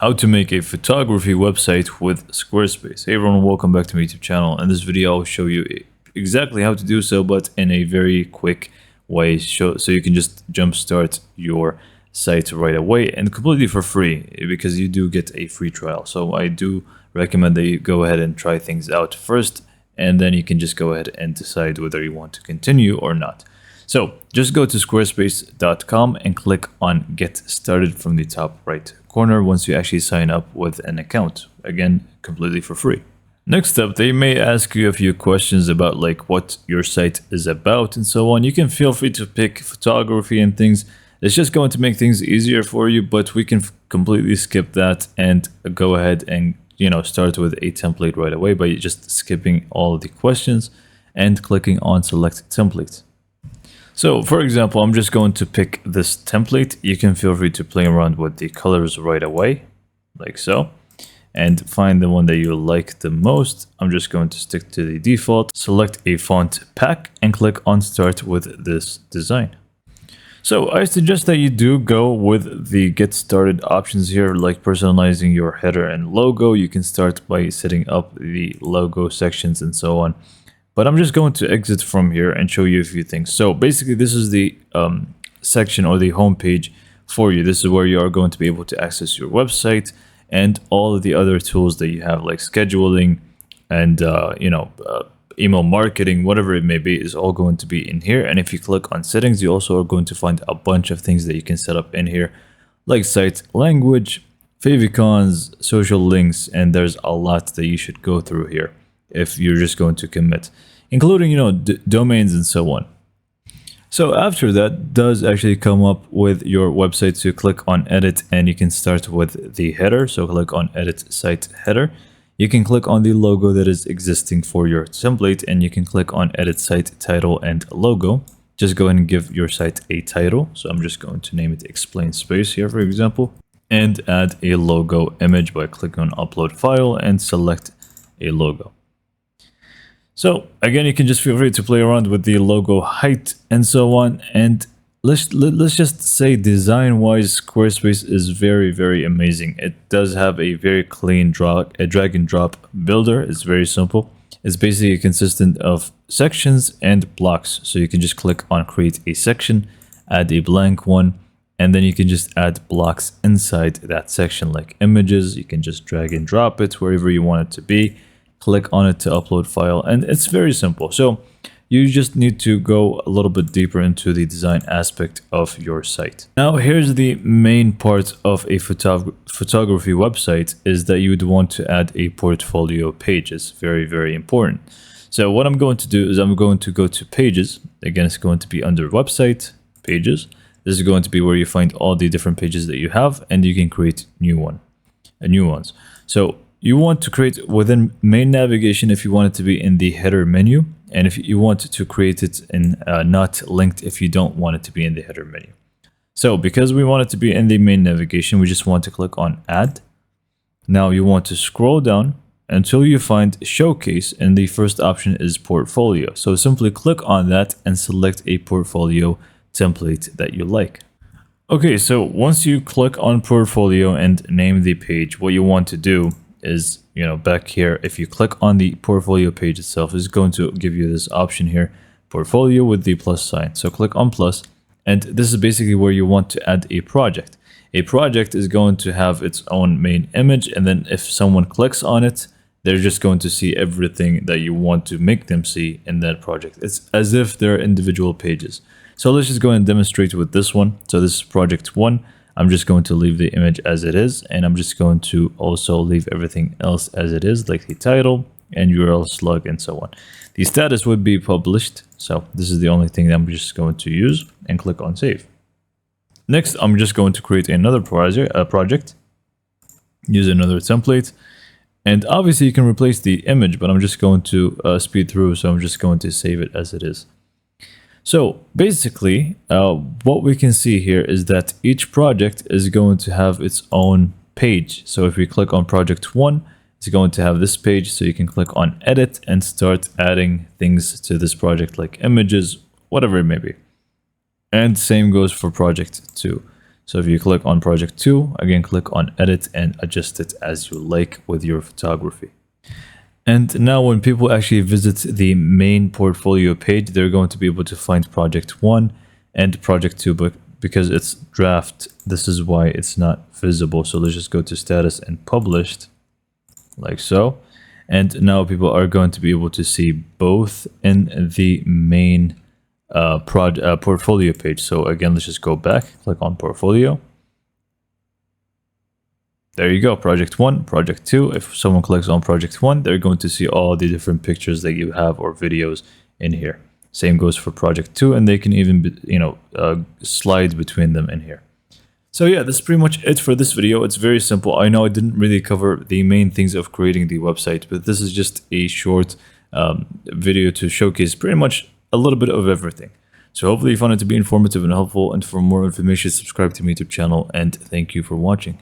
How to make a photography website with Squarespace. Hey everyone, welcome back to my YouTube channel. In this video, I'll show you exactly how to do so, but in a very quick way, so you can just jumpstart your site right away and completely for free, because you do get a free trial. So I do recommend that you go ahead and try things out first, and then you can just go ahead and decide whether you want to continue or not. So just go to squarespace.com and click on Get Started from the top right corner once you actually sign up with an account. Again, completely for free. Next up, they may ask you a few questions about like what your site is about and so on. You can feel free to pick photography and things. It's just going to make things easier for you, but we can completely skip that and go ahead and start with a template right away by just skipping all of the questions and clicking on Select Template. So for example, I'm just going to pick this template. You can feel free to play around with the colors right away, like so, and find the one that you like the most. I'm just going to stick to the default, select a font pack, and click on Start with this design. So I suggest that you do go with the Get Started options here, like personalizing your header and logo. You can start by setting up the logo sections and so on. But I'm just going to exit from here and show you a few things. So basically, this is the section or the home page for you. This is where you are going to be able to access your website and all of the other tools that you have, like scheduling and email marketing, whatever it may be, is all going to be in here. And if you click on settings, you also are going to find a bunch of things that you can set up in here, like site language, favicons, social links, and there's a lot that you should go through here if you're just going to commit, including domains and so on. So after that does actually come up with your website, so you click on edit and you can start with the header. So click on edit site header. You can click on the logo that is existing for your template, and you can click on edit site title and logo. Just go ahead and give your site a title. So I'm just going to name it Explain Space here, for example, and add a logo image by clicking on upload file and select a logo. So again, you can just feel free to play around with the logo height and so on. And let's just say design-wise, Squarespace is very, very amazing. It does have a very clean drag and drop builder. It's very simple. It's basically consistent of sections and blocks. So you can just click on create a section, add a blank one, and then you can just add blocks inside that section, like images. You can just drag and drop it wherever you want it to be. Click on it to upload file, and it's very simple. So you just need to go a little bit deeper into the design aspect of your site. Now here's the main part of a photography website, is that you would want to add a portfolio page. It's very, very important. So what I'm going to do is I'm going to go to pages. Again, it's going to be under website, pages. This is going to be where you find all the different pages that you have, and you can create new ones. So you want to create within main navigation if you want it to be in the header menu, and if you want to create it in not linked if you don't want it to be in the header menu. So because we want it to be in the main navigation, we just want to click on add. Now you want to scroll down until you find showcase, and the first option is portfolio. So simply click on that and select a portfolio template that you like. Okay, so once you click on portfolio and name the page, what you want to do is, back here, if you click on the portfolio page itself, is going to give you this option here, portfolio with the plus sign. So click on plus, and this is basically where you want to add a project. A project is going to have its own main image, and then if someone clicks on it, they're just going to see everything that you want to make them see in that project. It's as if they're individual pages. So let's just go and demonstrate with this one. So this is project 1. I'm just going to leave the image as it is, and I'm just going to also leave everything else as it is, like the title and URL slug and so on. The status would be published, so this is the only thing that I'm just going to use, and click on save. Next, I'm just going to create another project, use another template, and obviously you can replace the image, but I'm just going to speed through, so I'm just going to save it as it is. So basically, what we can see here is that each project is going to have its own page. So if we click on project 1, it's going to have this page. So you can click on edit and start adding things to this project, like images, whatever it may be. And same goes for project 2. So if you click on project 2, again, click on edit and adjust it as you like with your photography. And now when people actually visit the main portfolio page, they're going to be able to find project 1 and project 2, but because it's draft, this is why it's not visible. So let's just go to status and published, like so. And now people are going to be able to see both in the main portfolio page. So again, let's just go back, click on portfolio. There you go, project 1, project 2. If someone clicks on project 1, they're going to see all the different pictures that you have or videos in here. Same goes for project 2, and they can even, slide between them in here. So yeah, that's pretty much it for this video. It's very simple. I know I didn't really cover the main things of creating the website, but this is just a short video to showcase pretty much a little bit of everything. So hopefully you found it to be informative and helpful. And for more information, subscribe to my YouTube channel, and thank you for watching.